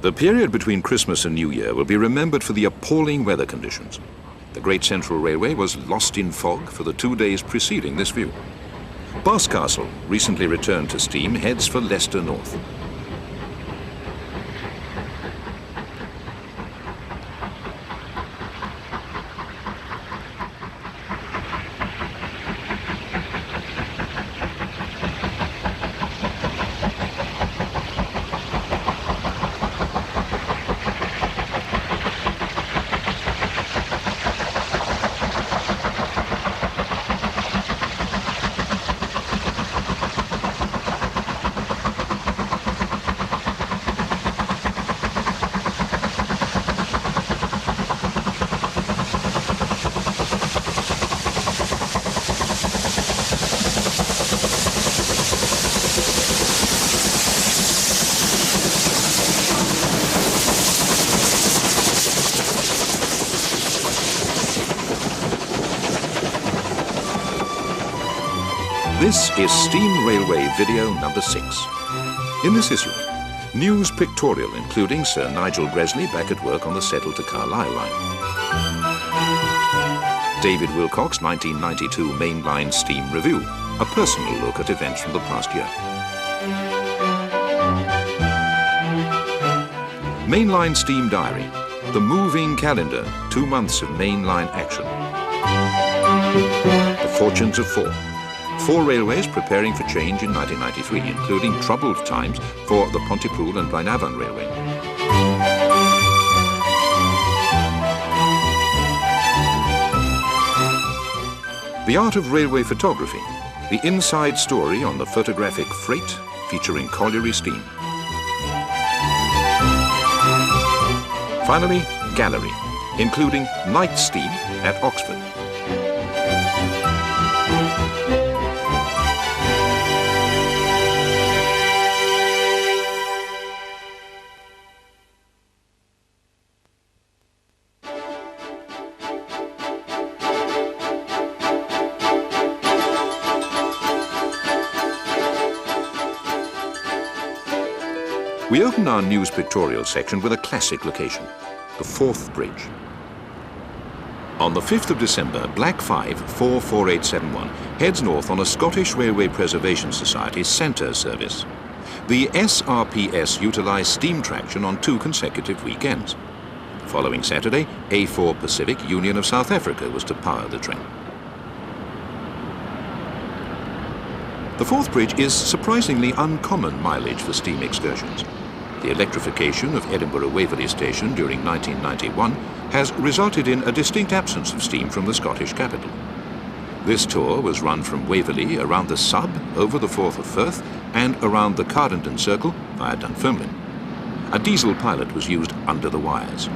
The period between Christmas and New Year will be remembered for the appalling weather conditions. The Great Central Railway was lost in fog for the 2 days preceding this view. Boscastle, recently returned to steam, heads for Leicester North. This is Steam Railway video number 6. In this issue, news pictorial including Sir Nigel Gresley back at work on the Settle to Carlisle line. David Wilcock's 1992 Mainline Steam Review, a personal look at events from the past year. Mainline Steam Diary, the moving calendar, 2 months of mainline action. The fortunes of 4. 4 railways preparing for change in 1993, including troubled times for the Pontypool and Blaenavon Railway. The Art of Railway Photography, the inside story on the photographic freight featuring colliery steam. Finally, Gallery, including night steam at Oxford. We open our news pictorial section with a classic location, the Forth Bridge. On the 5th of December, Black 5 44871 heads north on a Scottish Railway Preservation Society centre service. The SRPS utilised steam traction on 2 consecutive weekends. The following Saturday, A4 Pacific Union of South Africa was to power the train. The Forth Bridge is surprisingly uncommon mileage for steam excursions. The electrification of Edinburgh Waverley Station during 1991 has resulted in a distinct absence of steam from the Scottish capital. This tour was run from Waverley around the Sub, over the Forth of Firth, and around the Cardington Circle via Dunfermline. A diesel pilot was used under the wires.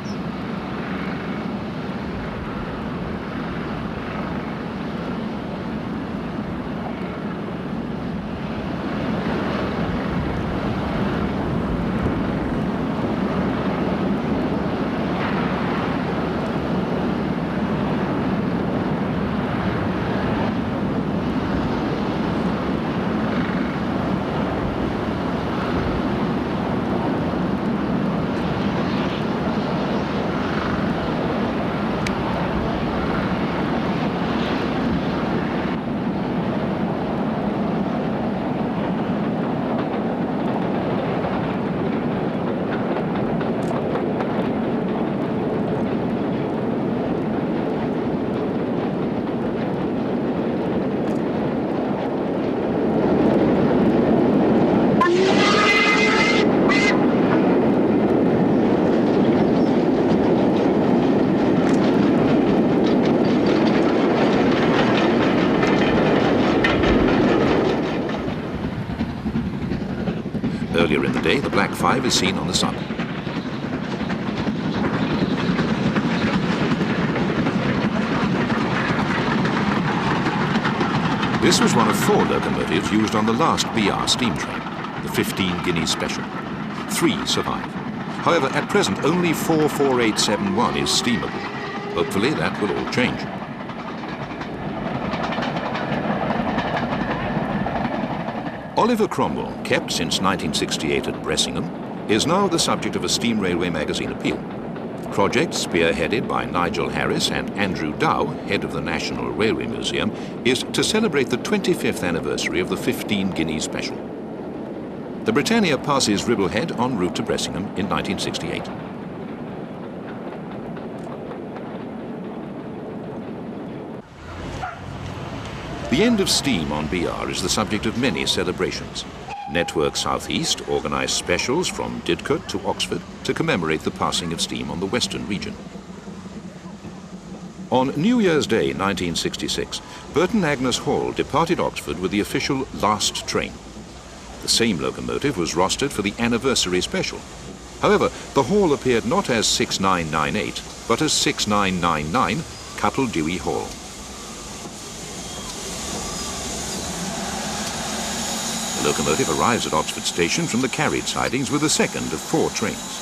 Earlier in the day, the Black 5 is seen on the Sub. This was one of 4 locomotives used on the last BR steam train, the 15 Guineas Special. 3 survive. However, at present, only 44871 is steamable. Hopefully, that will all change. Oliver Cromwell, kept since 1968 at Bressingham, is now the subject of a Steam Railway magazine appeal. The project, spearheaded by Nigel Harris and Andrew Dow, head of the National Railway Museum, is to celebrate the 25th anniversary of the 15 Guineas Special. The Britannia passes Ribblehead en route to Bressingham in 1968. The end of steam on BR is the subject of many celebrations. Network South East organised specials from Didcot to Oxford to commemorate the passing of steam on the western region. On New Year's Day 1966, Burton Agnes Hall departed Oxford with the official last train. The same locomotive was rostered for the anniversary special. However, the Hall appeared not as 6998, but as 6999, Cuttle Dewey Hall. The locomotive arrives at Oxford Station from the carriage sidings with the second of 4 trains.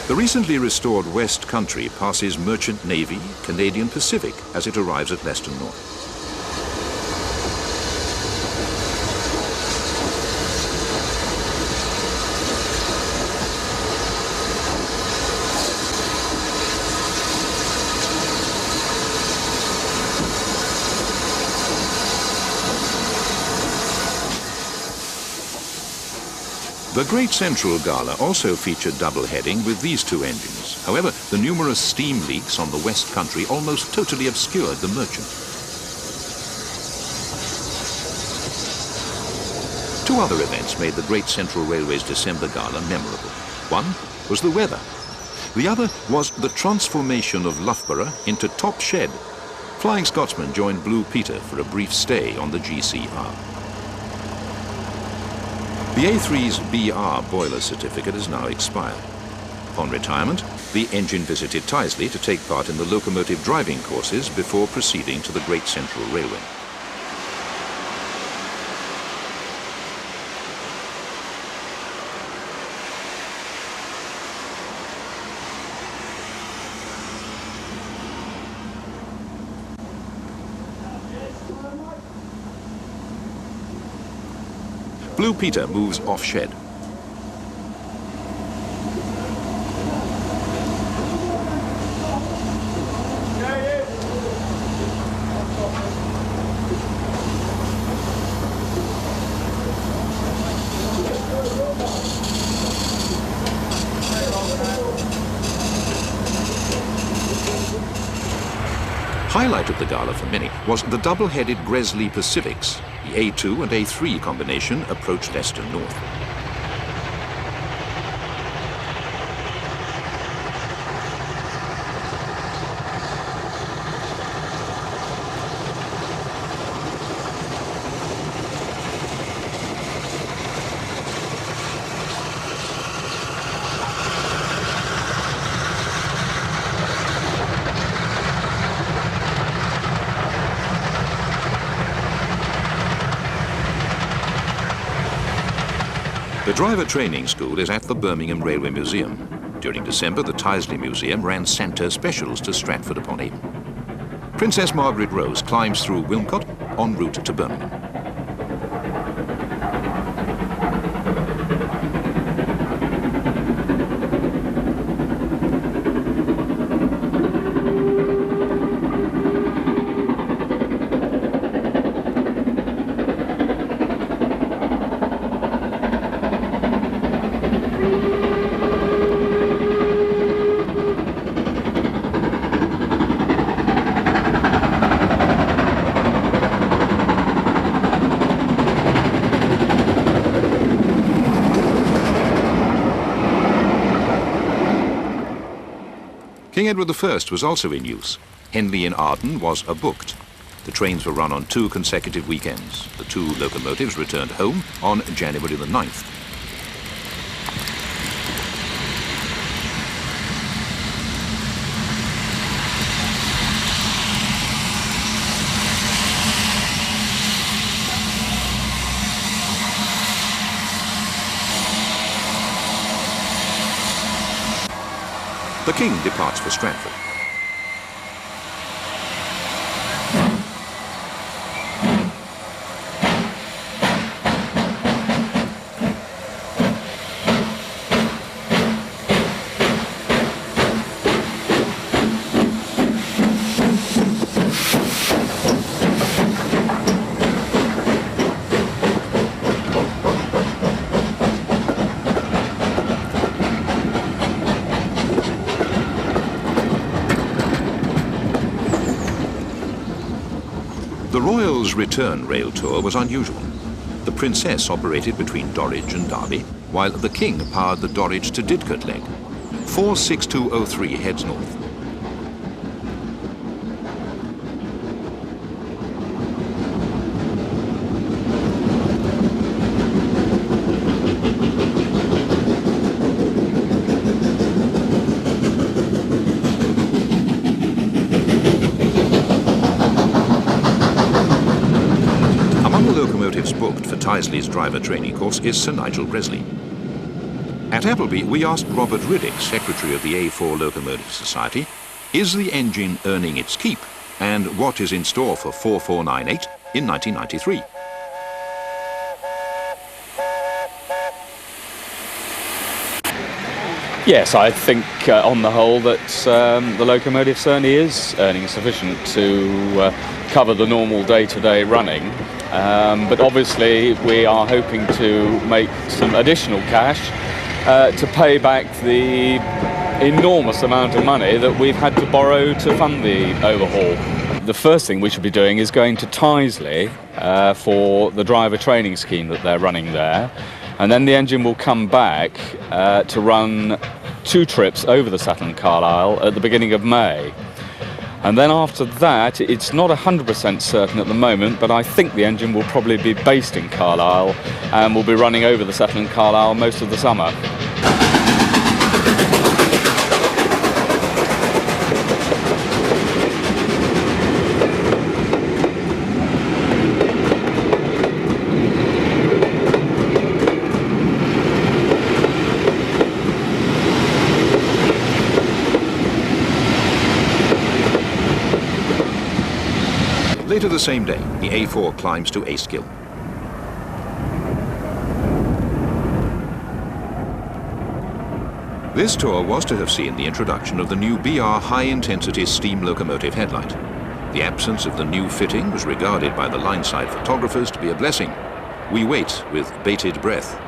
The recently restored West Country passes Merchant Navy, Canadian Pacific as it arrives at Leston North. The Great Central Gala also featured double heading with these 2 engines. However, the numerous steam leaks on the West Country almost totally obscured the Merchant. 2 other events made the Great Central Railway's December Gala memorable. One was the weather. The other was the transformation of Loughborough into Top Shed. Flying Scotsman joined Blue Peter for a brief stay on the GCR. The A3's BR boiler certificate is now expired. Upon retirement, the engine visited Tyseley to take part in the locomotive driving courses before proceeding to the Great Central Railway. Blue Peter moves off shed. Highlight of the gala for many was the double-headed Gresley Pacifics. The A2 and A3 combination approached Leicester North. The driver training school is at the Birmingham Railway Museum. During December, the Tyseley Museum ran Santa specials to Stratford-upon-Avon. Princess Margaret Rose climbs through Wilmcote en route to Birmingham. King Edward I was also in use. Henley in Arden was booked. The trains were run on 2 consecutive weekends. The 2 locomotives returned home on January the 9th. The King departs for Stratford. The Royal's return rail tour was unusual. The Princess operated between Dorridge and Derby, while the King powered the Dorridge to Didcot leg. 46203 heads north. Booked for Tyseley's driver training course is Sir Nigel Gresley. At Appleby, we asked Robert Riddick, secretary of the A4 Locomotive Society, is the engine earning its keep, and what is in store for 4498 in 1993? Yes, I think on the whole that the locomotive certainly is earning sufficient to cover the normal day-to-day running. But obviously we are hoping to make some additional cash to pay back the enormous amount of money that we've had to borrow to fund the overhaul. The first thing we should be doing is going to Tyseley for the driver training scheme that they're running there, and then the engine will come back to run 2 trips over the Saturn and Carlisle at the beginning of May. And then after that, it's not 100% certain at the moment, but I think the engine will probably be based in Carlisle and will be running over the Saturn and Carlisle most of the summer. Later the same day, the A4 climbs to Astegill. This tour was to have seen the introduction of the new BR high-intensity steam locomotive headlight. The absence of the new fitting was regarded by the line-side photographers to be a blessing. We wait with bated breath.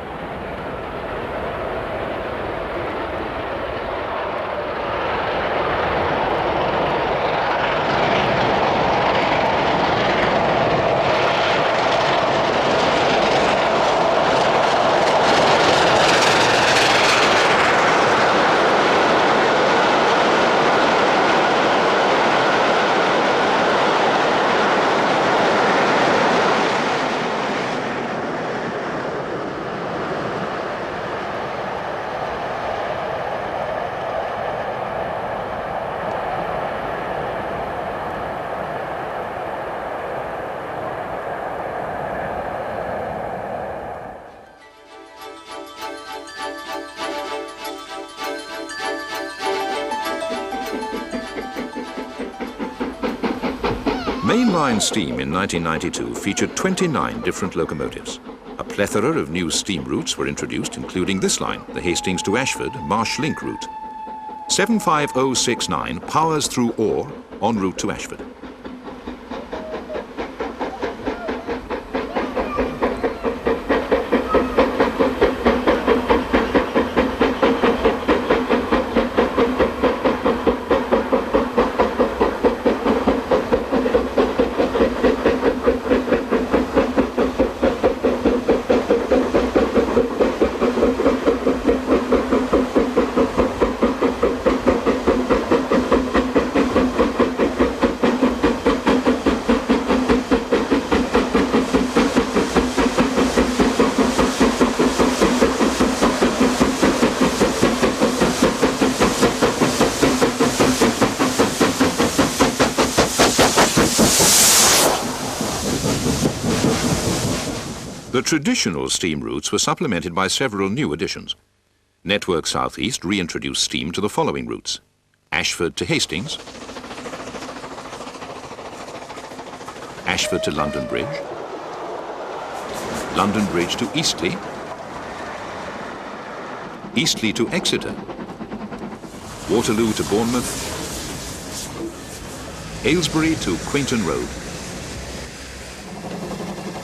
Mainline steam in 1992 featured 29 different locomotives. A plethora of new steam routes were introduced, including this line, the Hastings to Ashford Marsh Link route. 75069 powers through Orr en route to Ashford. The traditional steam routes were supplemented by several new additions. Network South East reintroduced steam to the following routes: Ashford to Hastings, Ashford to London Bridge, London Bridge to Eastleigh, Eastleigh to Exeter, Waterloo to Bournemouth, Aylesbury to Quainton Road,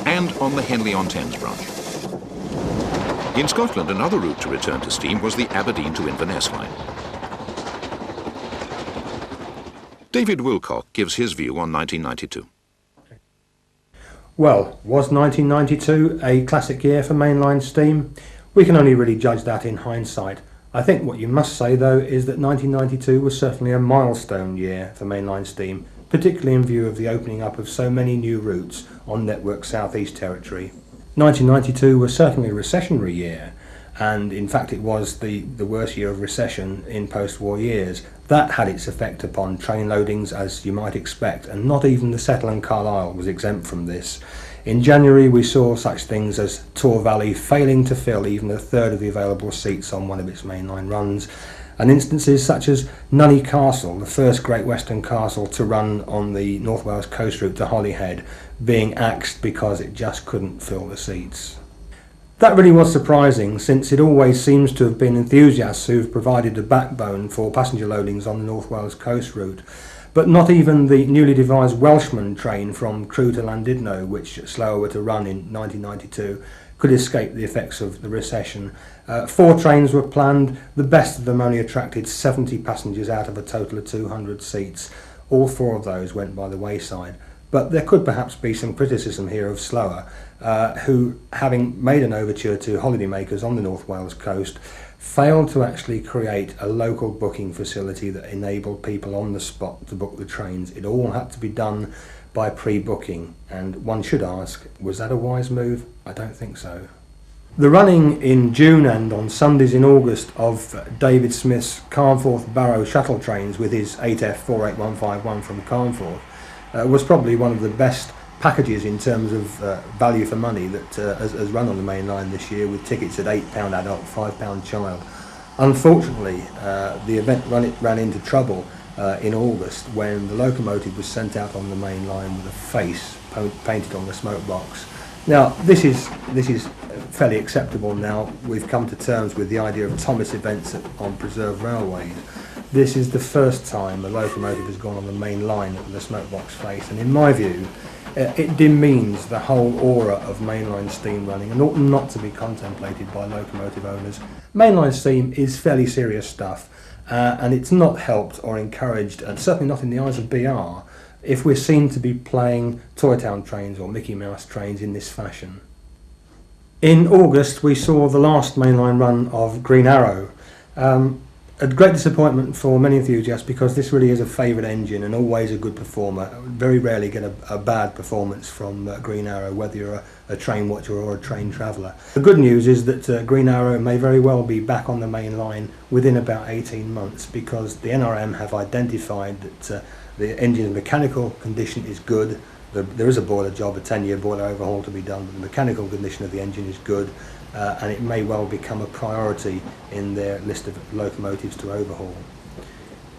and on the Henley-on-Thames branch. In Scotland, another route to return to steam was the Aberdeen to Inverness line. David Wilcock gives his view on 1992. Well, was 1992 a classic year for mainline steam? We can only really judge that in hindsight. I think what you must say, though, is that 1992 was certainly a milestone year for mainline steam, particularly in view of the opening up of so many new routes on Network South East territory. 1992 was certainly a recessionary year, and in fact it was the worst year of recession in post-war years. That had its effect upon train loadings, as you might expect, and not even the Settle and Carlisle was exempt from this. In January we saw such things as Tor Valley failing to fill even a third of the available seats on one of its mainline runs, and instances such as Nunney Castle, the first Great Western castle to run on the North Wales coast route to Holyhead, being axed because it just couldn't fill the seats. That really was surprising, since it always seems to have been enthusiasts who've provided the backbone for passenger loadings on the North Wales coast route. But not even the newly devised Welshman train from Crewe to Llandudno, which Slough were to run in 1992, could escape the effects of the recession. 4 trains were planned. The best of them only attracted 70 passengers out of a total of 200 seats. All 4 of those went by the wayside. But there could perhaps be some criticism here of Slough, who, having made an overture to holidaymakers on the North Wales coast, failed to actually create a local booking facility that enabled people on the spot to book the trains. It all had to be done by pre-booking, and one should ask, was that a wise move? I don't think so. The running in June and on Sundays in August of David Smith's Carnforth Barrow shuttle trains with his 8F 48151 from Carnforth was probably one of the best packages in terms of value for money that has run on the main line this year, with tickets at £8 adult, £5 child. Unfortunately, the event ran into trouble in August when the locomotive was sent out on the main line with a face painted on the smoke box. Now, this is fairly acceptable now. We've come to terms with the idea of Thomas events on preserved railways. This is the first time a locomotive has gone on the main line with a smoke box face, and in my view, it demeans the whole aura of mainline steam running and ought not to be contemplated by locomotive owners. Mainline steam is fairly serious stuff, and it's not helped or encouraged, and certainly not in the eyes of BR, if we're seen to be playing Toy Town trains or Mickey Mouse trains in this fashion. In August we saw the last mainline run of Green Arrow. A great disappointment for many enthusiasts, because this really is a favourite engine and always a good performer. Very rarely get a bad performance from Green Arrow, whether you're a train watcher or a train traveller. The good news is that Green Arrow may very well be back on the main line within about 18 months, because the NRM have identified that the engine's mechanical condition is good. There is a boiler job, a 10-year boiler overhaul to be done, but the mechanical condition of the engine is good, and it may well become a priority in their list of locomotives to overhaul.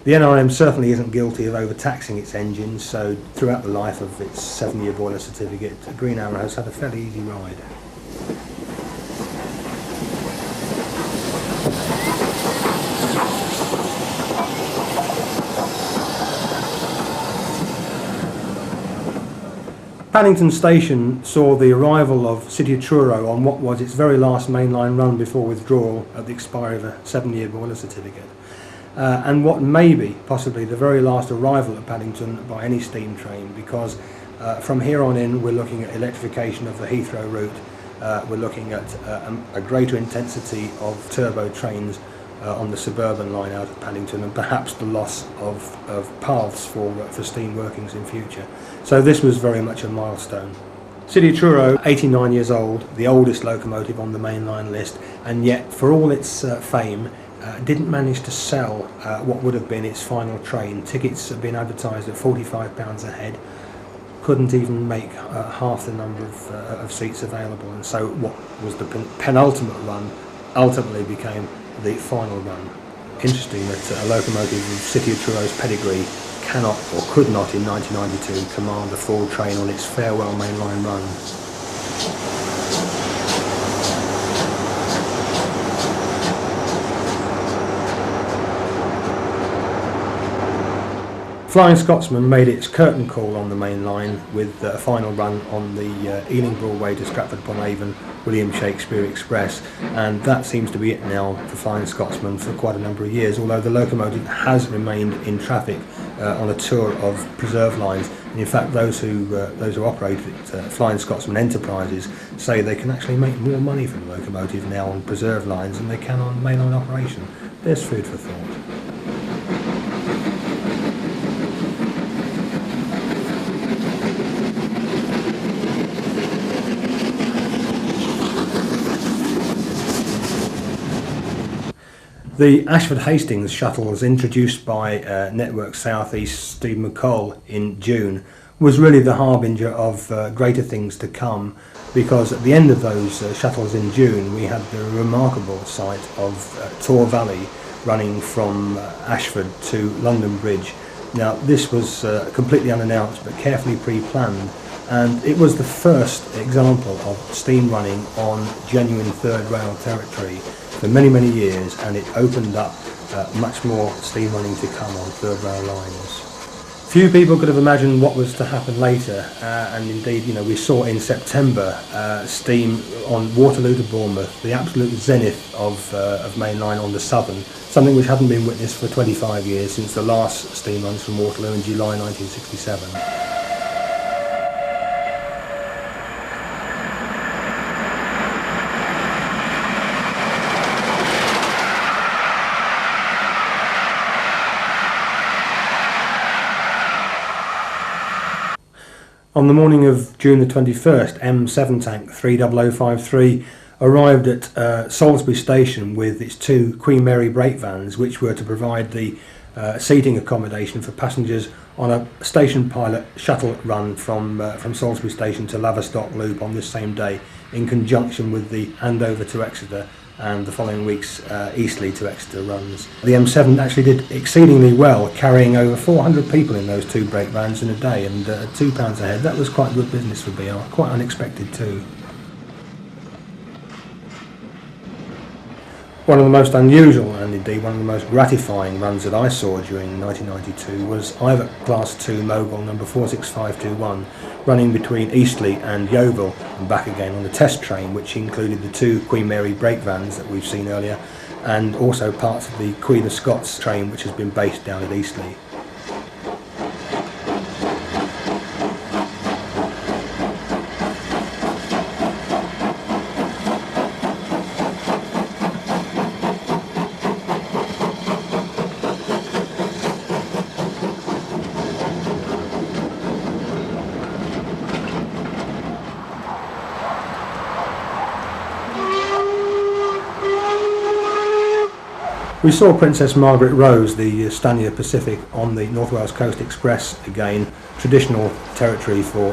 The NRM certainly isn't guilty of overtaxing its engines, so throughout the life of its 7-year boiler certificate, Green Arrow has had a fairly easy ride. Paddington Station saw the arrival of City of Truro on what was its very last mainline run before withdrawal at the expiry of a 7-year boiler certificate. And what may be possibly the very last arrival at Paddington by any steam train, because from here on in we're looking at electrification of the Heathrow route, we're looking at a greater intensity of turbo trains on the suburban line out of Paddington, and perhaps the loss of paths for steam workings in future. So this was very much a milestone. City of Truro, 89 years old, the oldest locomotive on the mainline list, and yet for all its fame, didn't manage to sell what would have been its final train. Tickets had been advertised at £45 a head, couldn't even make half the number of seats available, and so what was the penultimate run ultimately became the final run. Interesting that a locomotive of City of Truro's pedigree cannot or could not in 1992 command a full train on its farewell mainline run. Flying Scotsman made its curtain call on the main line with a final run on the Ealing Broadway to Stratford upon Avon William Shakespeare Express, and that seems to be it now for Flying Scotsman for quite a number of years, although the locomotive has remained in traffic on a tour of preserve lines. And in fact, those who operate it, Flying Scotsman Enterprises, say they can actually make more money from the locomotive now on preserve lines than they can on mainline operation. There's food for thought. The Ashford Hastings shuttles, introduced by Network South East Steve McColl in June, was really the harbinger of greater things to come, because at the end of those shuttles in June we had the remarkable sight of Tor Valley running from Ashford to London Bridge. Now this was completely unannounced but carefully pre-planned, and it was the first example of steam running on genuine third rail territory for many, many years, and it opened up much more steam running to come on third rail lines. Few people could have imagined what was to happen later, and indeed, you know, we saw in September steam on Waterloo to Bournemouth, the absolute zenith of mainline on the Southern, something which hadn't been witnessed for 25 years since the last steam runs from Waterloo in July 1967. On the morning of June the 21st, M7 tank 30053 arrived at Salisbury Station with its two Queen Mary brake vans, which were to provide the seating accommodation for passengers on a station pilot shuttle run from Salisbury Station to Laverstock Loop on this same day, in conjunction with the handover to Exeter and the following week's Eastleigh to Exeter runs. The M7 actually did exceedingly well, carrying over 400 people in those two brake vans in a day, and at £2 a head, that was quite good business for BR, quite unexpected too. One of the most unusual and indeed one of the most gratifying runs that I saw during 1992 was IVOC Class 2 Mogul number 46521, running between Eastleigh and Yeovil and back again on the test train, which included the two Queen Mary brake vans that we've seen earlier, and also parts of the Queen of Scots train, which has been based down at Eastleigh. We saw Princess Margaret Rose, the Stania Pacific, on the North Wales Coast Express again, traditional territory for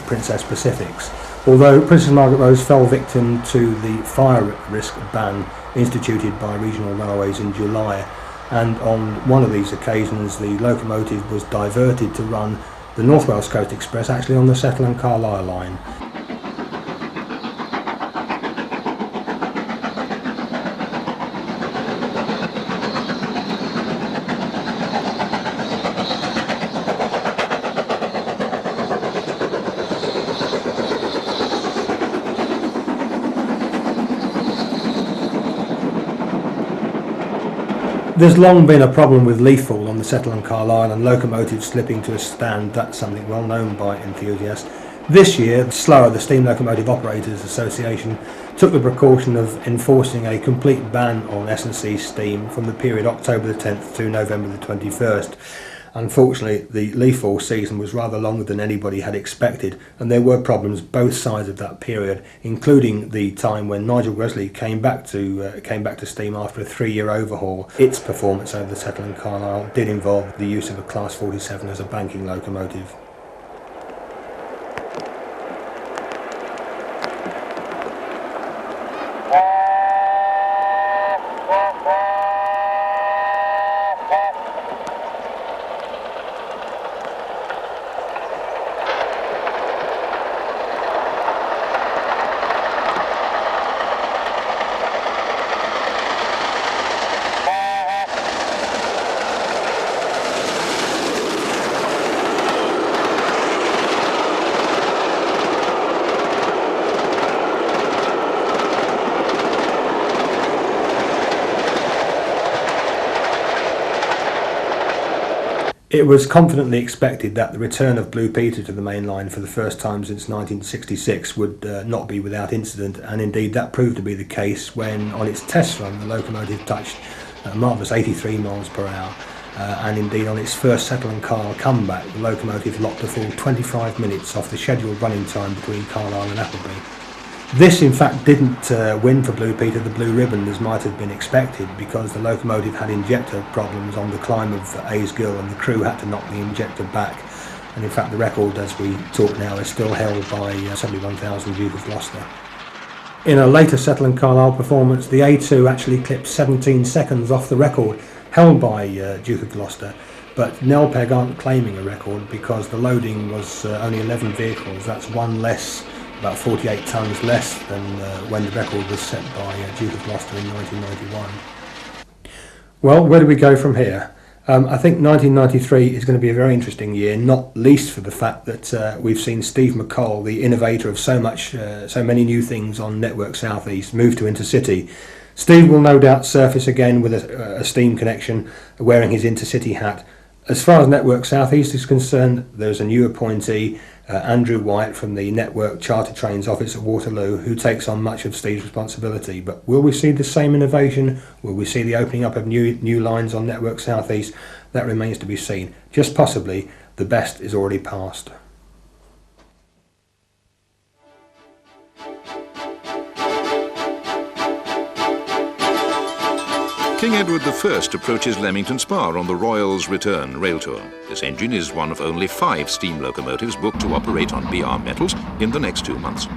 Princess Pacifics. Although Princess Margaret Rose fell victim to the fire risk ban instituted by regional railways in July, and on one of these occasions the locomotive was diverted to run the North Wales Coast Express actually on the Settle and Carlisle line. There's long been a problem with leaf fall on the Settle and Carlisle and locomotives slipping to a stand. That's something well known by enthusiasts. This year, SLOA, the Steam Locomotive Operators Association, took the precaution of enforcing a complete ban on S&C steam from the period October the 10th to November the 21st. Unfortunately, the leaf fall season was rather longer than anybody had expected, and there were problems both sides of that period, including the time when Nigel Gresley came back to steam after a 3-year overhaul. Its performance over the Settle and Carlisle did involve the use of a Class 47 as a banking locomotive. It was confidently expected that the return of Blue Peter to the main line for the first time since 1966 would not be without incident, and indeed that proved to be the case when, on its test run, the locomotive touched a marvellous 83 miles per hour, and indeed on its first Settle and Carlisle comeback, the locomotive locked a full 25 minutes off the scheduled running time between Carlisle and Appleby. This in fact didn't win for Blue Peter the blue ribbon as might have been expected, because the locomotive had injector problems on the climb of Aysgill and the crew had to knock the injector back, and in fact the record as we talk now is still held by 71,000 Duke of Gloucester. In a later Settle and Carlisle performance, the A2 actually clipped 17 seconds off the record held by Duke of Gloucester, but Nelpeg aren't claiming a record because the loading was only 11 vehicles. That's one less, about 48 tonnes less than when the record was set by Duke of Gloucester in 1991. Well, where do we go from here? I think 1993 is going to be a very interesting year, not least for the fact that we've seen Steve McColl, the innovator of so many new things on Network South East, move to Intercity. Steve will no doubt surface again with a steam connection, wearing his Intercity hat. As far as Network South East is concerned, there's a new appointee, Andrew White from the Network Charter Trains office at Waterloo, who takes on much of Steve's responsibility. But will we see the same innovation? Will we see the opening up of new lines on Network South East? That remains to be seen. Just possibly, the best is already past. King Edward I approaches Leamington Spa on the Royal's Return rail tour. This engine is one of only 5 steam locomotives booked to operate on BR metals in the next 2 months.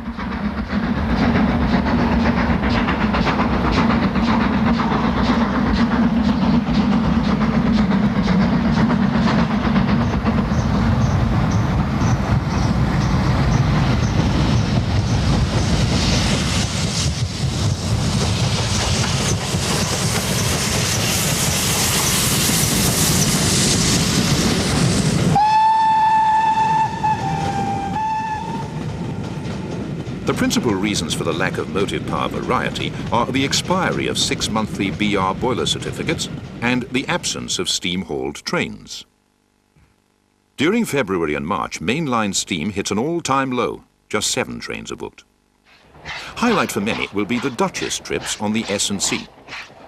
The principal reasons for the lack of motive power variety are the expiry of 6 monthly BR boiler certificates and the absence of steam-hauled trains. During February and March, mainline steam hits an all-time low. Just 7 trains are booked. Highlight for many will be the Duchess trips on the S&C.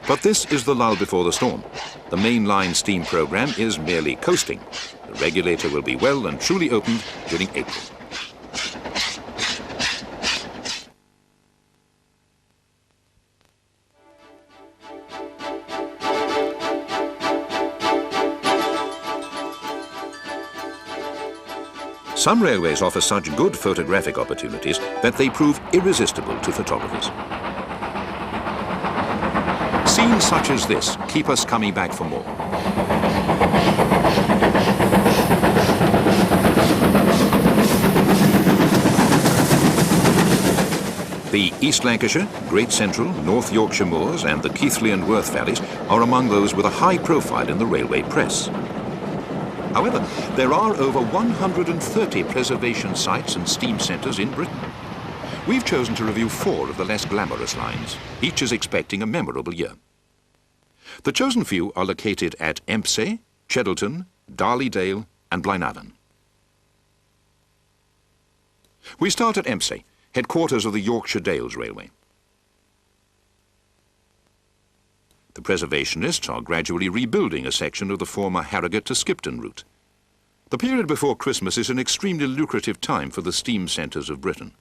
But this is the lull before the storm. The mainline steam program is merely coasting. The regulator will be well and truly opened during April. Some railways offer such good photographic opportunities that they prove irresistible to photographers. See Scenes such as this keep us coming back for more. The East Lancashire, Great Central, North Yorkshire moors and the Keighley and Worth valleys are among those with a high profile in the railway press. However, there are over 130 preservation sites and steam centres in Britain. We've chosen to review 4 of the less glamorous lines. Each is expecting a memorable year. The chosen few are located at Empsay, Cheddleton, Darley-Dale and Blaenavon. We start at Empsay, headquarters of the Yorkshire Dales Railway. The preservationists are gradually rebuilding a section of the former Harrogate to Skipton route. The period before Christmas is an extremely lucrative time for the steam centres of Britain.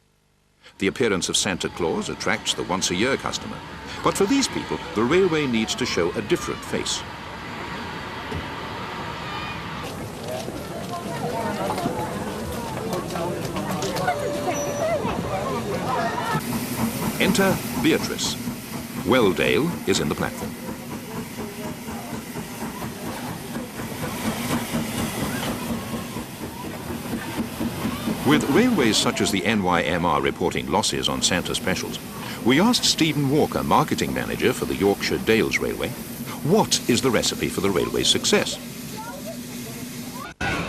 The appearance of Santa Claus attracts the once-a-year customer, but for these people, the railway needs to show a different face. Enter Beatrice. Welldale is in the platform. With railways such as the NYMR reporting losses on Santa specials, we asked Stephen Walker, marketing manager for the Yorkshire Dales Railway, what is the recipe for the railway's success?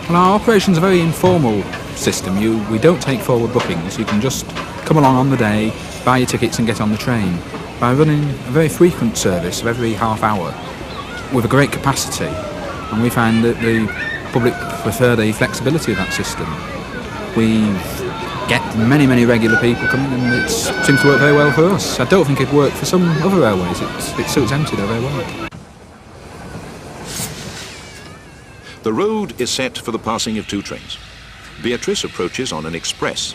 Well, our operation's a very informal system. We don't take forward bookings. You can just come along on the day, buy your tickets and get on the train. By running a very frequent service of every half hour with a great capacity, and we find that the public prefer the flexibility of that system. We get many, many regular people coming, and it seems to work very well for us. I don't think it'd work for some other railways. It suits empty though very well. The road is set for the passing of 2 trains. Beatrice approaches on an express.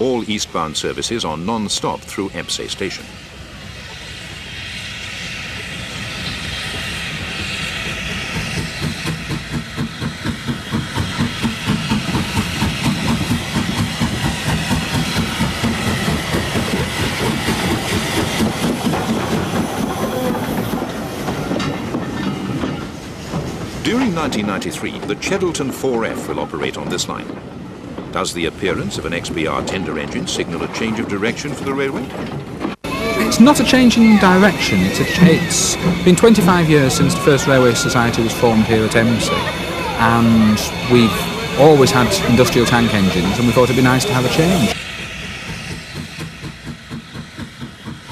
All eastbound services are non-stop through Empsay station. During 1993, the Cheddleton 4F will operate on this line. Does the appearance of an XBR tender engine signal a change of direction for the railway? It's not a change in direction. It's been 25 years since the first Railway Society was formed here at Empsay, and we've always had industrial tank engines, and we thought it'd be nice to have a change.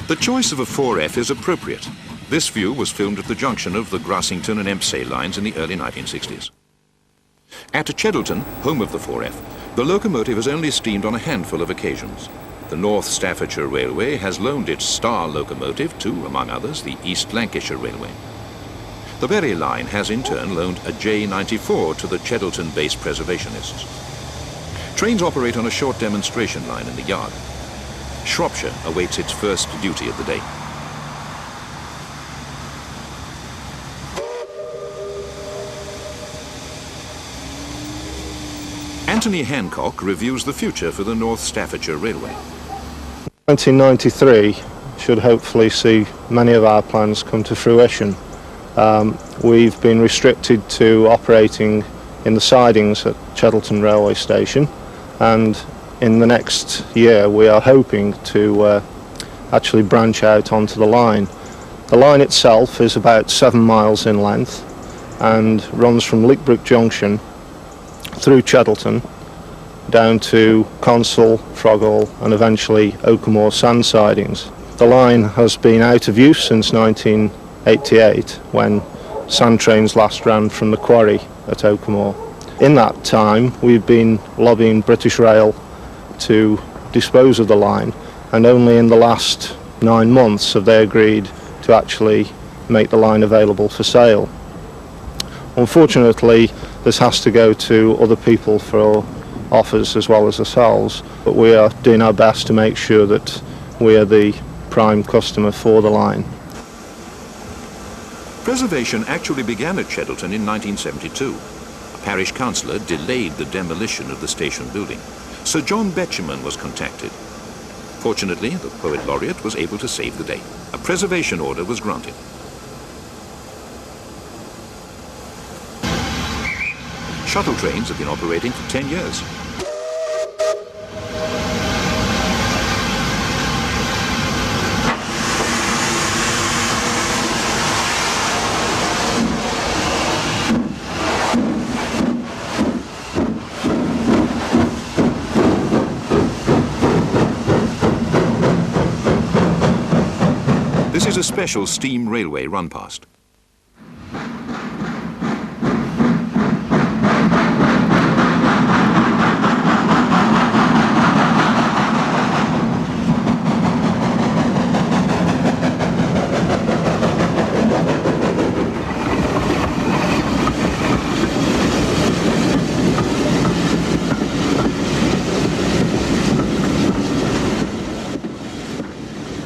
The choice of a 4F is appropriate. This view was filmed at the junction of the Grassington and Empsay lines in the early 1960s. At Cheddleton, home of the 4F, the locomotive has only steamed on a handful of occasions. The North Staffordshire Railway has loaned its Star locomotive to, among others, the East Lancashire Railway. The Berry line has in turn loaned a J94 to the Cheddleton-based preservationists. Trains operate on a short demonstration line in the yard. Shropshire awaits its first duty of the day. Anthony Hancock reviews the future for the North Staffordshire Railway. 1993 should hopefully see many of our plans come to fruition. We've been restricted to operating in the sidings at Cheddleton Railway Station, and in the next year we are hoping to actually branch out onto the line. The line itself is about 7 miles in length and runs from Lickbrook Junction through Cheddleton down to Consell, Froghall and eventually Oakermore sand sidings. The line has been out of use since 1988 when sand trains last ran from the quarry at Oakermore. In that time we've been lobbying British Rail to dispose of the line, and only in the last 9 months have they agreed to actually make the line available for sale. Unfortunately, this has to go to other people for offers as well as ourselves, but we are doing our best to make sure that we are the prime customer for the line. Preservation actually began at Cheddleton in 1972. A parish councillor delayed the demolition of the station building. Sir John Betjeman was contacted. Fortunately, the Poet Laureate was able to save the day. A preservation order was granted. Shuttle trains have been operating for 10 years. This is a special steam railway run past.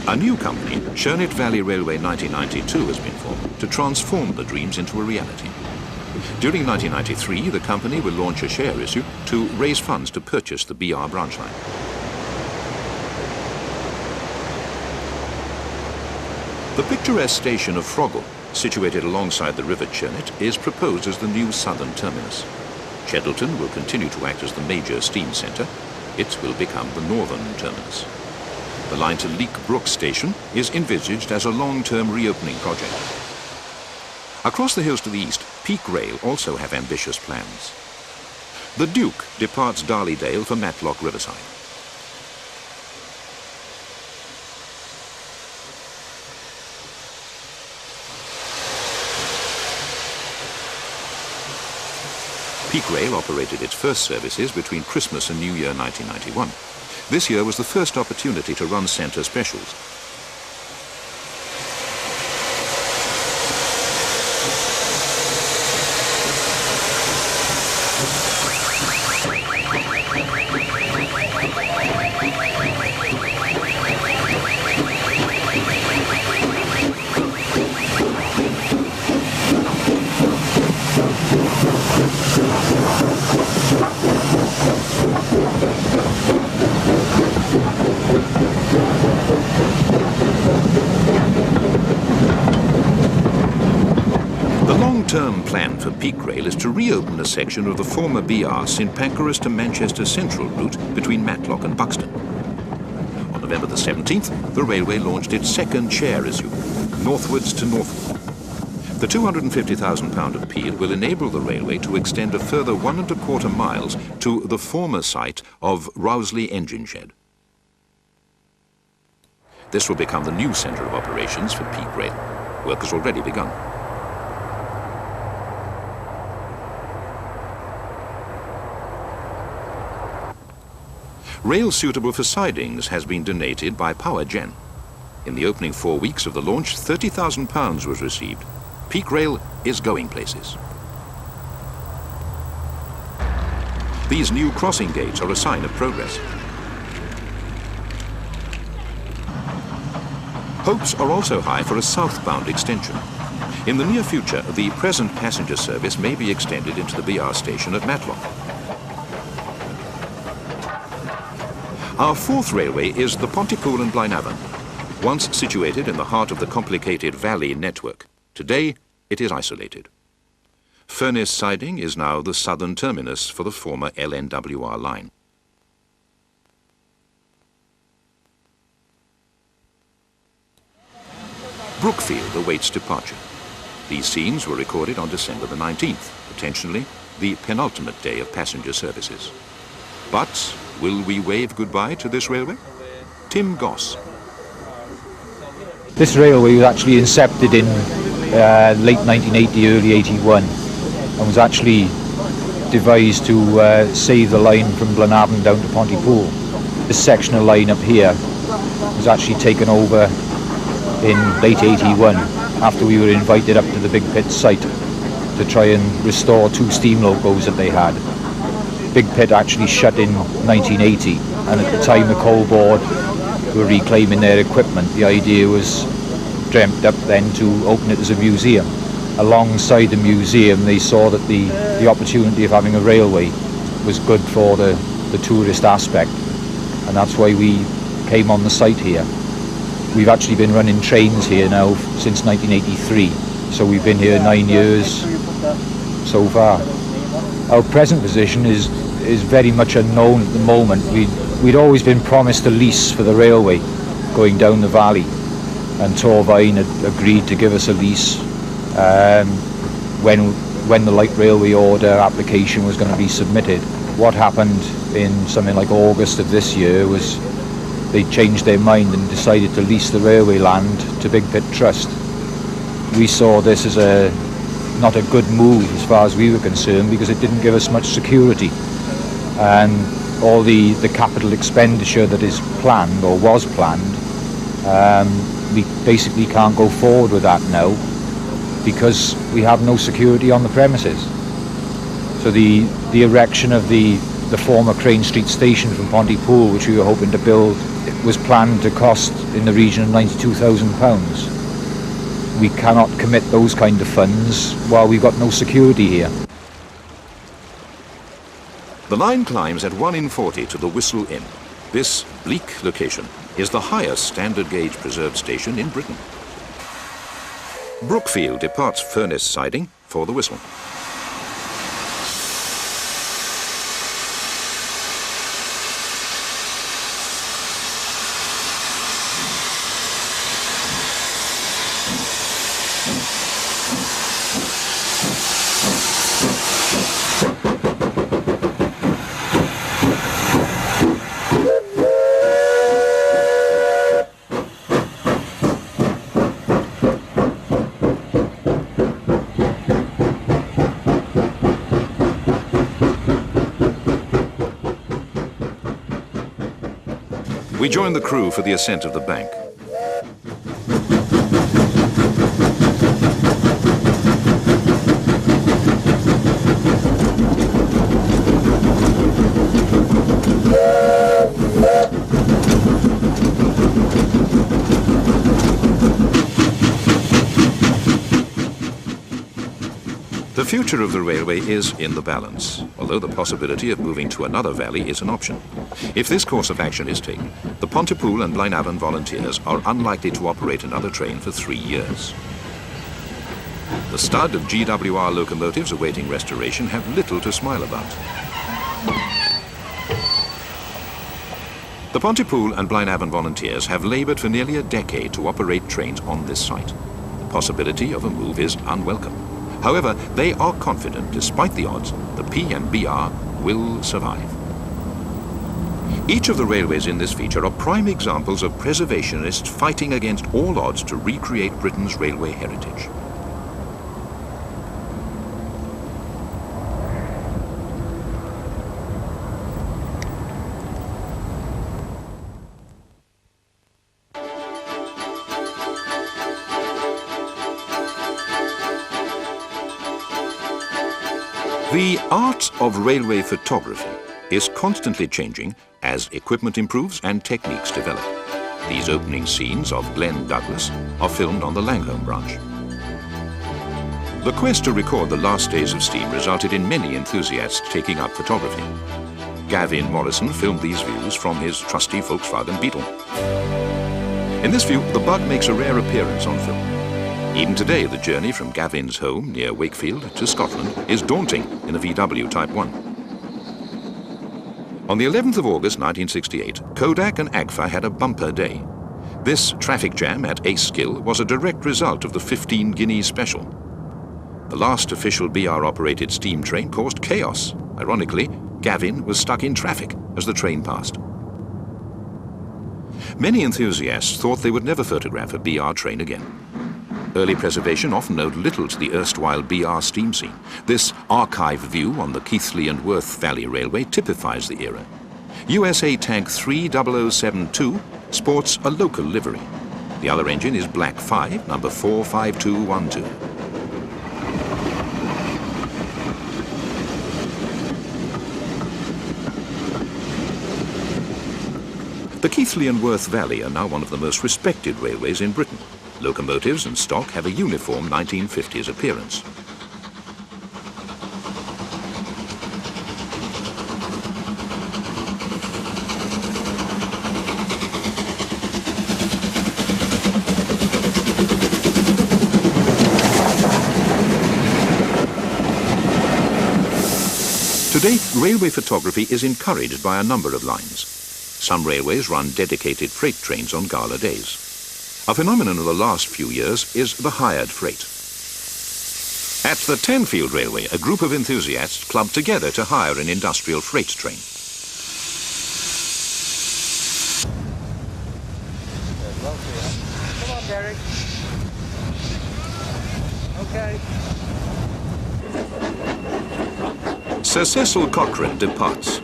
A new company, Shernett Valley Railway 1992, has been formed to transform the dreams into a reality. During 1993, the company will launch a share issue to raise funds to purchase the BR branch line. The picturesque station of Froggle, situated alongside the River Shernett, is proposed as the new southern terminus. Cheddleton will continue to act as the major steam centre. It will become the northern terminus. The line to Leek Brook Station is envisaged as a long-term reopening project. Across the hills to the east, Peak Rail also have ambitious plans. The Duke departs Darleydale for Matlock Riverside. Peak Rail operated its first services between Christmas and New Year 1991. This year was the first opportunity to run centre specials. Long-term plan for Peak Rail is to reopen a section of the former BR St Pancras to Manchester Central route between Matlock and Buxton. On November the 17th, the railway launched its second share issue, Northwards to Norfolk. The £250,000 appeal will enable the railway to extend a further 1¼ miles to the former site of Rowsley Engine Shed. This will become the new centre of operations for Peak Rail. Work has already begun. Rail suitable for sidings has been donated by Power Gen. In the opening 4 weeks of the launch, £30,000 was received. Peak Rail is going places. These new crossing gates are a sign of progress. Hopes are also high for a southbound extension. In the near future, the present passenger service may be extended into the BR station at Matlock. Our fourth railway is the Pontypool and Blaenavon, once situated in the heart of the complicated valley network. Today, it is isolated. Furness Siding is now the southern terminus for the former LNWR line. Brookfield awaits departure. These scenes were recorded on December the 19th, potentially the penultimate day of passenger services. But will we wave goodbye to this railway? Tim Goss. This railway was actually incepted in late 1980, early 81, and was actually devised to save the line from Blaenavon down to Pontypool. This section of line up here was actually taken over in late 81 after we were invited up to the Big Pit site to try and restore 2 steam locos that they had. Big Pit actually shut in 1980, and at the time the coal board were reclaiming their equipment. The idea was dreamt up then to open it as a museum. Alongside the museum, they saw that the opportunity of having a railway was good for the tourist aspect, and that's why we came on the site here. We've actually been running trains here now since 1983, so we've been here 9 years so far. Our present position is very much unknown at the moment. We'd always been promised a lease for the railway going down the valley, and Torvine had agreed to give us a lease when the light railway order application was going to be submitted. What happened in something like August of this year was they changed their mind and decided to lease the railway land to Big Pit Trust. We saw this as not a good move as far as we were concerned, because it didn't give us much security, and all the capital expenditure that is planned or was planned, we basically can't go forward with that now because we have no security on the premises. So the erection of the former Crane Street station from Pontypool, which we were hoping to build, it was planned to cost in the region of £92,000. We cannot commit those kind of funds while we've got no security here. The line climbs at 1 in 40 to the Whistle Inn. This bleak location is the highest standard gauge preserved station in Britain. Brookfield departs furnace siding for the Whistle. We join the crew for the ascent of the bank. The future of the railway is in the balance, although the possibility of moving to another valley is an option. If this course of action is taken, the Pontypool and Blaenavon volunteers are unlikely to operate another train for 3 years. The stud of GWR locomotives awaiting restoration have little to smile about. The Pontypool and Blaenavon volunteers have laboured for nearly a decade to operate trains on this site. The possibility of a move is unwelcome. However, they are confident, despite the odds, the P&BR will survive. Each of the railways in this feature are prime examples of preservationists fighting against all odds to recreate Britain's railway heritage. The art of railway photography is constantly changing as equipment improves and techniques develop. These opening scenes of Glen Douglas are filmed on the Langholm branch. The quest to record the last days of steam resulted in many enthusiasts taking up photography. Gavin Morrison filmed these views from his trusty Volkswagen Beetle. In this view, the Bug makes a rare appearance on film. Even today, the journey from Gavin's home near Wakefield to Scotland is daunting in a VW Type 1. On the 11th of August 1968, Kodak and Agfa had a bumper day. This traffic jam at Aceskill was a direct result of the 15 Guineas special. The last official BR-operated steam train caused chaos. Ironically, Gavin was stuck in traffic as the train passed. Many enthusiasts thought they would never photograph a BR train again. Early preservation often owed little to the erstwhile BR steam scene. This archive view on the Keighley and Worth Valley Railway typifies the era. USA Tank 30072 sports a local livery. The other engine is Black 5, number 45212. The Keighley and Worth Valley are now one of the most respected railways in Britain. Locomotives and stock have a uniform 1950s appearance. Today, railway photography is encouraged by a number of lines. Some railways run dedicated freight trains on gala days. A phenomenon of the last few years is the hired freight. At the Tanfield Railway, a group of enthusiasts clubbed together to hire an industrial freight train. Come on, Derek. Okay. Sir Cecil Cochrane departs.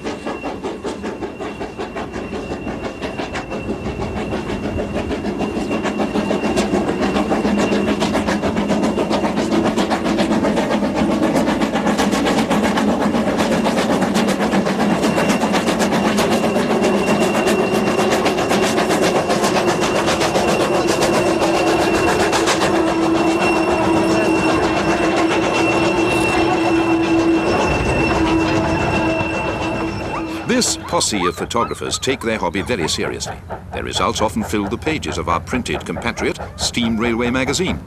This posse of photographers take their hobby very seriously. Their results often fill the pages of our printed compatriot, Steam Railway magazine.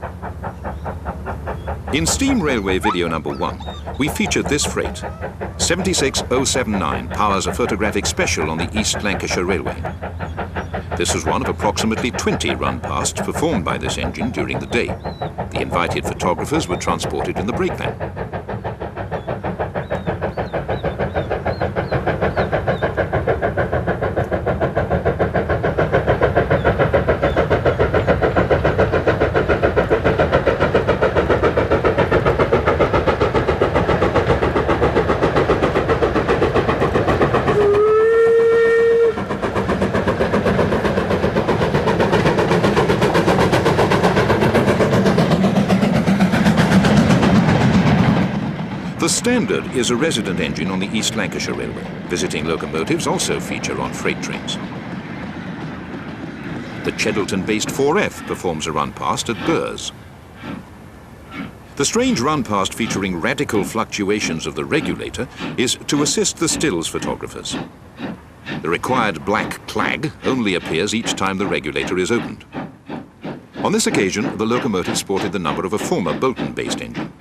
In Steam Railway video number 1, we featured this freight. 76079 powers a photographic special on the East Lancashire Railway. This was one of approximately 20 run-pasts performed by this engine during the day. The invited photographers were transported in the brake van. The Standard is a resident engine on the East Lancashire Railway. Visiting locomotives also feature on freight trains. The Cheddleton-based 4F performs a run-past at Burrs. The strange run-past featuring radical fluctuations of the regulator is to assist the stills photographers. The required black clag only appears each time the regulator is opened. On this occasion, the locomotive sported the number of a former Bolton-based engine.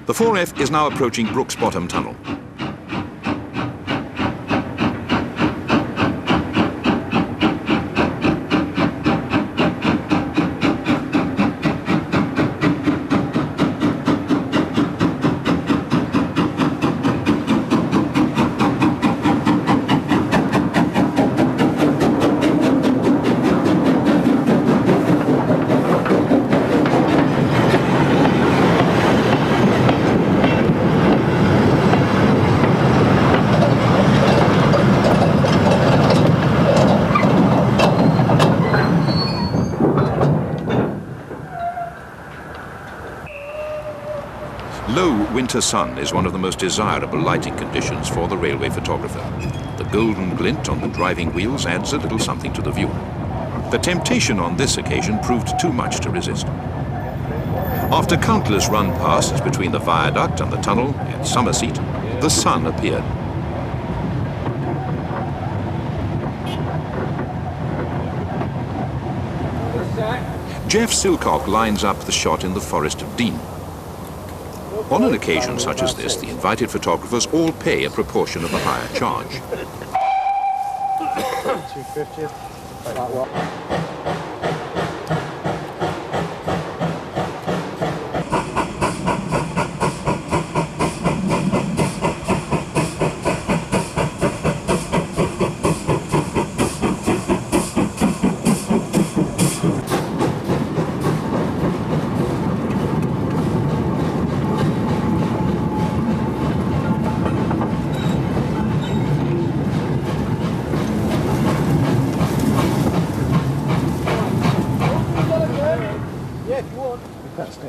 The 4F is now approaching Brooks Bottom Tunnel. Low winter sun is one of the most desirable lighting conditions for the railway photographer. The golden glint on the driving wheels adds a little something to the view. The temptation on this occasion proved too much to resist. After countless run-pasts between the viaduct and the tunnel at Summerseat, the sun appeared. Jeff Silcock lines up the shot in the Forest of Dean. On an occasion such as this, the invited photographers all pay a proportion of the higher charge. 250.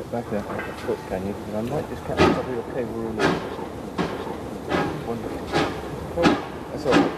it back a foot, can you? And I might just catch the top of your cable room. Wonderful. Well, that's all right.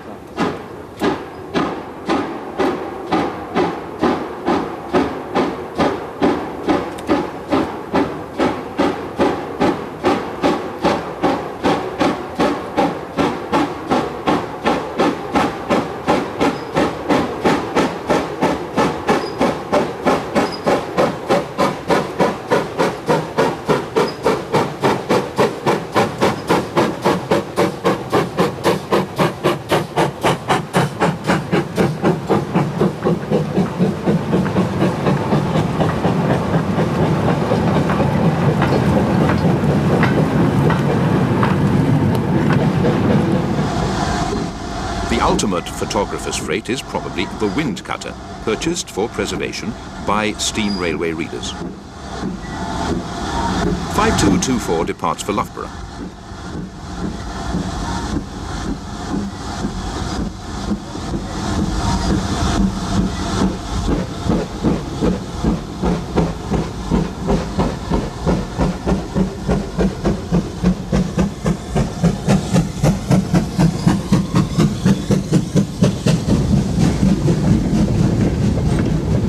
The ultimate photographer's freight is probably the wind cutter, purchased for preservation by steam railway readers. 5224 departs for Loughborough.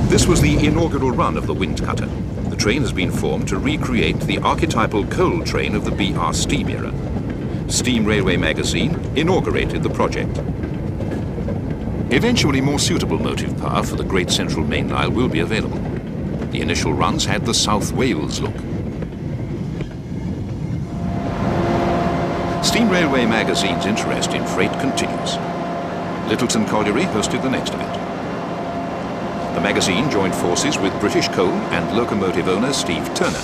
This was the inaugural run of the wind cutter. The train has been formed to recreate the archetypal coal train of the BR steam era. Steam Railway magazine inaugurated the project. Eventually, more suitable motive power for the Great Central Main Line will be available. The initial runs had the South Wales look. Steam Railway magazine's interest in freight continues. Littleton Colliery hosted the next event. The magazine joined forces with British Coal and locomotive owner Steve Turner.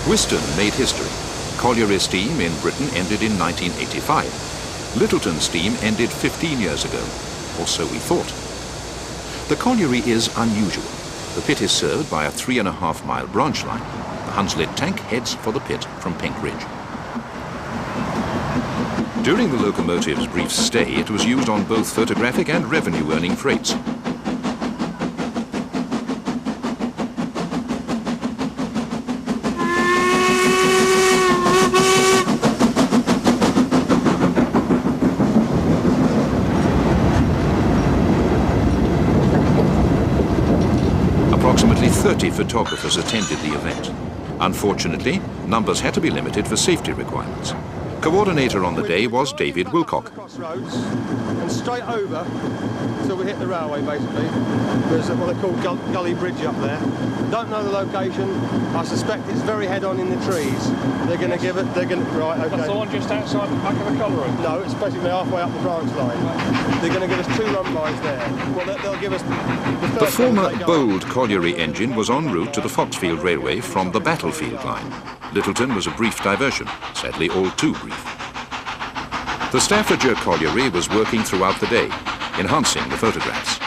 Whiston made history. Colliery steam in Britain ended in 1985. Littleton steam ended 15 years ago, or so we thought. The colliery is unusual. The pit is served by a 3.5-mile branch line. The Hunslet tank heads for the pit from Pink Ridge. During the locomotive's brief stay, it was used on both photographic and revenue-earning freights. Approximately 30 photographers attended the event. Unfortunately, numbers had to be limited for safety requirements. Coordinator on the day was David Wilcock. Crossroads and straight over till we hit the railway, basically. There's what they call Gully Bridge up there. Don't know the location. I suspect it's very head-on in the trees. They're going to give it. They're going to right. Okay. That's the one just outside the back of the colour room. No, it's basically halfway up the branch line. They're going to give us 2 run bys there. Well, they'll give us. The former Bold colliery engine was en route to the Foxfield Railway from the Battlefield line. Littleton was a brief diversion, sadly all too brief. The Staffordshire colliery was working throughout the day, enhancing the photographs.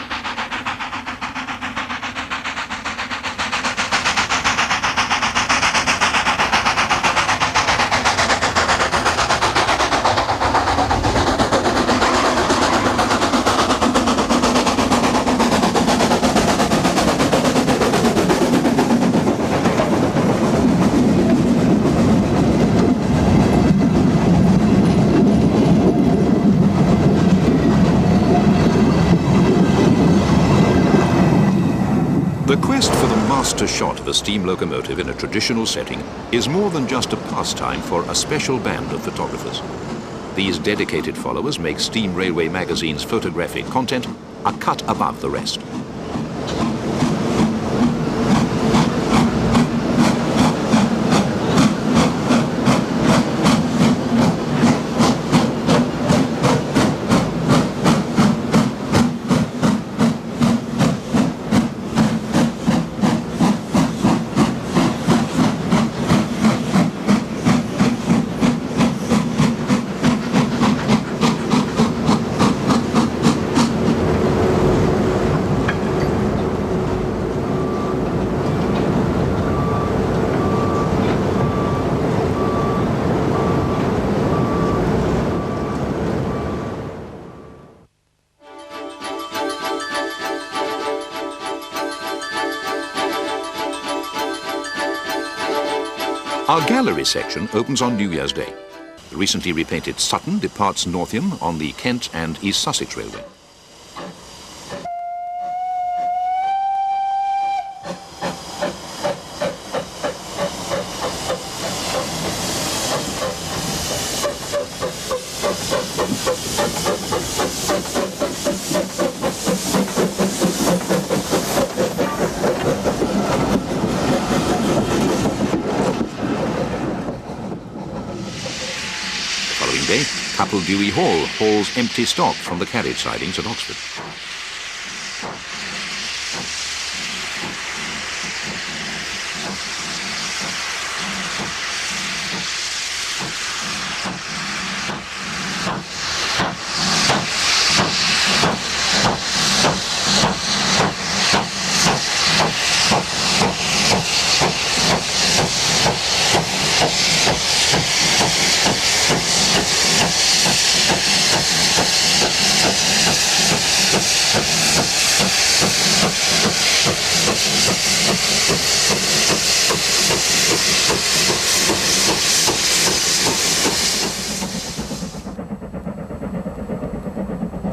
The quest for the master shot of a steam locomotive in a traditional setting is more than just a pastime for a special band of photographers. These dedicated followers make Steam Railway magazine's photographic content a cut above the rest. Our gallery section opens on New Year's Day. The recently repainted Sutton departs Northiam on the Kent and East Sussex Railway. Dewey Hall hauls empty stock from the carriage sidings at Oxford.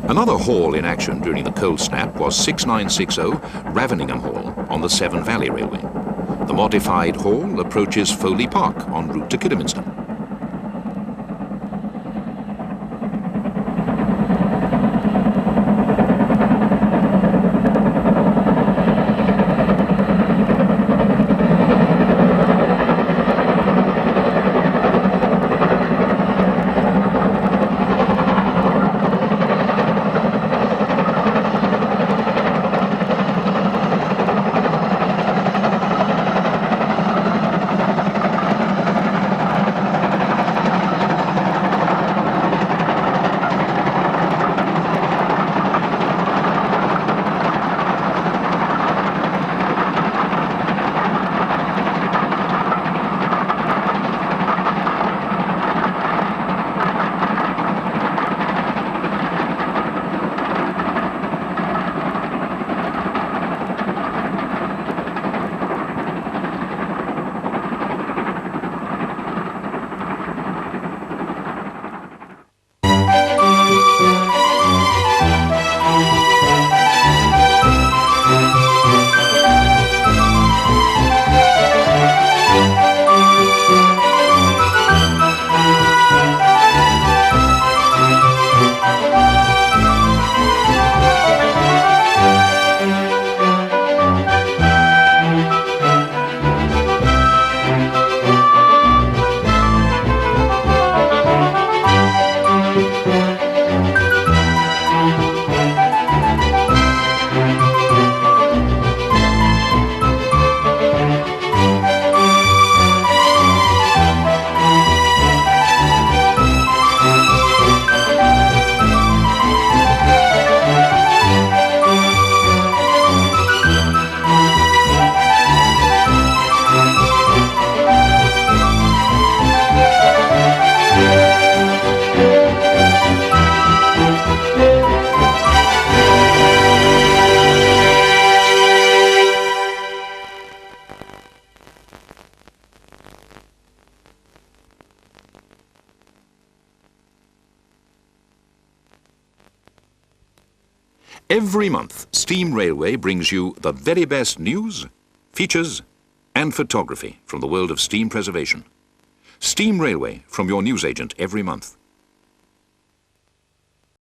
Another hall in action during the cold snap was 6960 Raveningham Hall on the Severn Valley Railway. The modified hall approaches Foley Park en route to Kidderminster. Every month, Steam Railway brings you the very best news, features and photography from the world of steam preservation. Steam Railway from your newsagent every month.